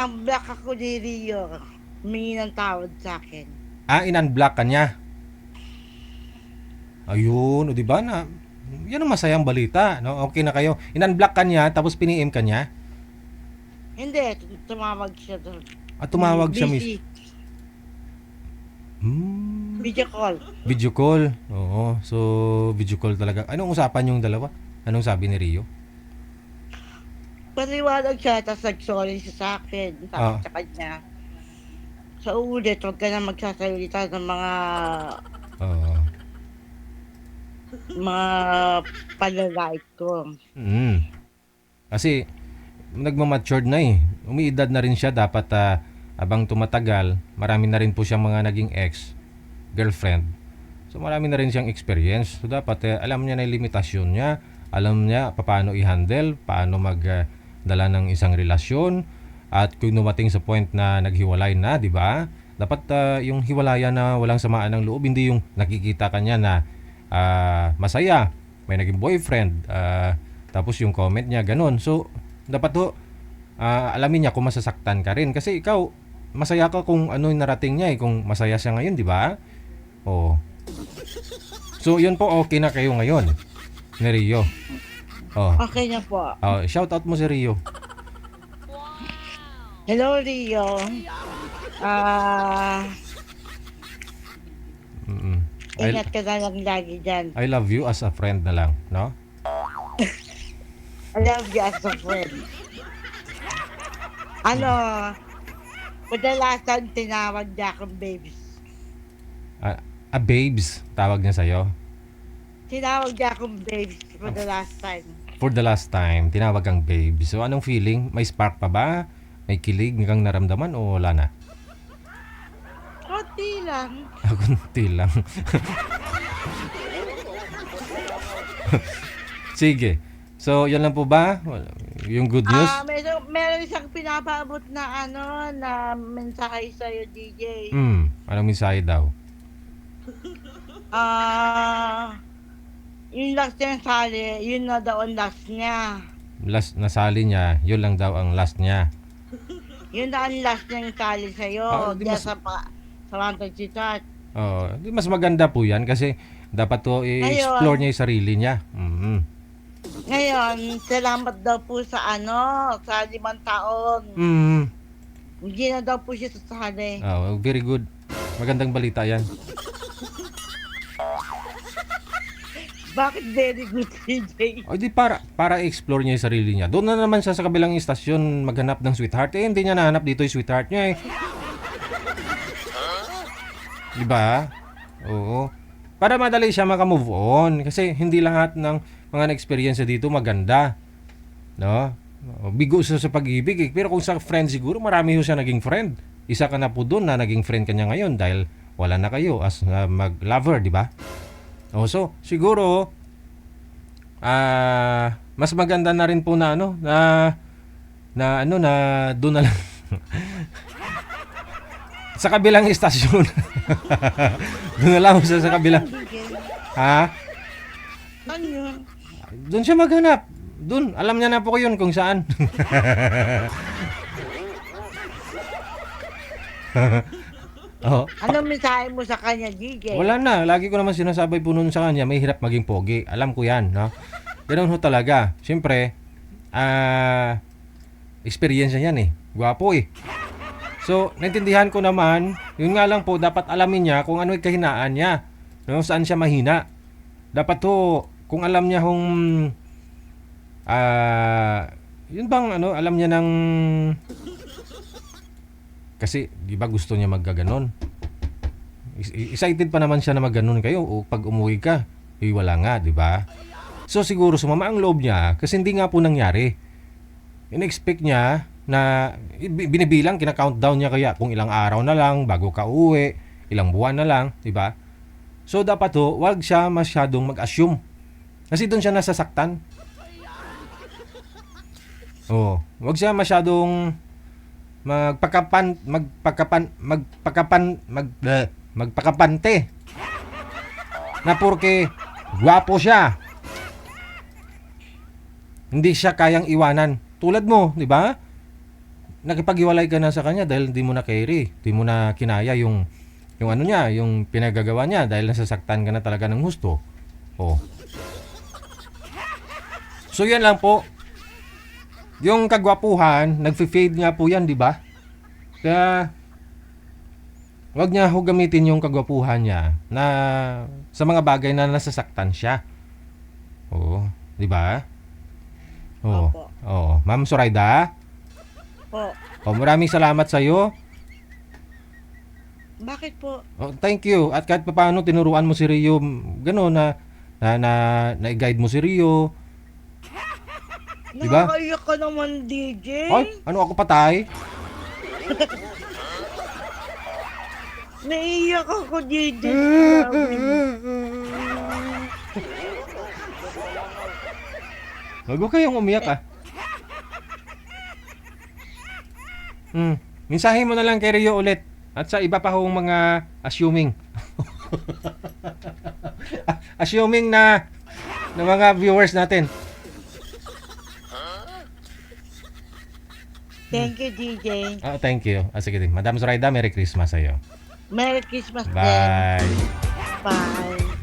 Ang block ako ni Rio, humingi ng tawad sa akin. In-unblock ka niya. Ayun, o di ba na yan ang masayang balita, no? Okay na kayo. In-unblock ka niya tapos pini-M ka niya. Hindi, tumawag siya doon. At tumawag siya Busy, video call. video call. Oo, so video call talaga. Anong usapan yung dalawa? Anong sabi ni Rio? Paliwanag siya, tapos nag-sorry siya sa akin. Sabi Ah, sa kanya, sa ulit, huwag ka na magsasalita ng oo. mga palalait ko. Kasi nagmamatured na eh. Umiidad na rin siya. Dapat abang tumatagal, marami na rin po siyang mga naging ex-girlfriend. So marami na rin siyang experience. So dapat alam niya na yung limitasyon niya. Alam niya paano i-handle, paano magdala ng isang relasyon. At kung dumating sa point na naghiwalay na, di ba? Dapat yung hiwalayan na walang samaan ng loob, hindi yung nakikita kanya na masaya, may naging boyfriend, tapos yung comment niya ganun. So dapat to alamin niya kung masasaktan ka rin kasi ikaw masaya ka kung ano yung narating niya kung masaya siya ngayon, di ba? Oh. So yun po, okay na kayo ngayon ni Rio. Oh. Okay na po. Shout out mo si Rio. Hello, Rio. Ingat ka na lang lagi dyan. I love you as a friend na lang, no? I love you as a friend. Kadalasan tinawag niya akong babes. Babes, tawag niya sa'yo. Tinawag niya akong babes for the last time. For the last time, tinawag kang babe. So anong feeling? May spark pa ba? May kilig kang naramdaman o wala na? Konti lang. Kunti lang. Sige. So, yan lang po ba? Yung good news? Meron siyang pinapaabot na na mensahe sa'yo, DJ. Anong mensahe daw? Yung last niya sali, yun na daw ang last niya. Last nasali niya, yun lang daw ang last niya. Yun na ang last niyang sali sa'yo. Di Diyan mas, sa Fantasy Chat. di mas maganda po yan kasi dapat to i-explore niya yung sarili niya. Ngayon, salamat daw po sa sa 5 taon. Hindi na daw po siya sasali. Very good. Magandang balita yan. Bakit very good, DJ? Di para i-explore niya yung sarili niya. Doon na naman siya sa kabilang istasyon maghanap ng sweetheart. Hindi niya nahanap dito yung sweetheart niya Di ba? Oo. Para madali siya maka-move on. Kasi hindi lahat ng mga na-experience dito maganda. No? Bigo siya sa pag-ibig. Pero kung sa friend siguro, marami siya naging friend. Isa ka na po doon na naging friend kanya ngayon dahil wala na kayo as mag-lover, di ba? So siguro mas maganda na rin po na na doon na lang sa kabilang istasyon. Doon na lang sa kabilang. Ano yun? Doon siya maghanap. Doon, alam niya na po yun kung saan. Anong mensahe mo sa kanya, DJ? Wala na. Lagi ko naman sinasabi po noon sa kanya, may hirap maging pogi. Alam ko yan, no? Ganun ho talaga. Siyempre, experience yan Gwapo So, naintindihan ko naman, yun nga lang po, dapat alamin niya kung ano yung kahinaan niya. No? Saan siya mahina. Dapat to, kung alam niya yun bang alam niya ng kasi di ba gusto niya maggaganon. Excited pa naman siya na magganon kayo o pag umuwi ka, wala nga, di ba? So siguro sumama ang loob niya kasi hindi nga po nangyari. In-expect niya na binibilang, kina-countdown niya kaya kung ilang araw na lang bago ka uwi, ilang buwan na lang, di ba? So dapat wag siya masyadong mag-assume. Kasi doon siya nasasaktan. Wag siya masyadong magpakapante na porke gwapo siya hindi siya kayang iwanan tulad mo, di ba? nakipaghiwalay ka na sa kanya dahil di mo na carry, di mo na kinaya yung ano niya, yung pinagagawa niya dahil nasasaktan ka na talaga ng husto. Oh. So yan lang po. Yung kagwapuhan, nagfe-fade nga po yan, di ba? Kaya wag niya ho gamitin yung kagwapuhan niya na sa mga bagay na nasasaktan siya. Oo, di ba? Oo. Opo. Oo, Ma'am Zoraida. Po. Oh, maraming salamat sa iyo. Bakit po? Oh, thank you. At kahit papaano tinuruan mo si Rio, gano'n na-guide mo si Rio. Diba? Nakakaiyak ka naman, DJ. Ay, ano ako patay? Naiiyak ako, DJ. Grabe. Huwag kayong umiyak ah. Mensahe mo na lang kay Rio ulit. At sa iba pa hong mga assuming. Assuming na mga viewers natin. Thank you, DJ. Thank you. Sige din. Madam Zoraida, Merry Christmas sa iyo. Merry Christmas din. Bye. Bye.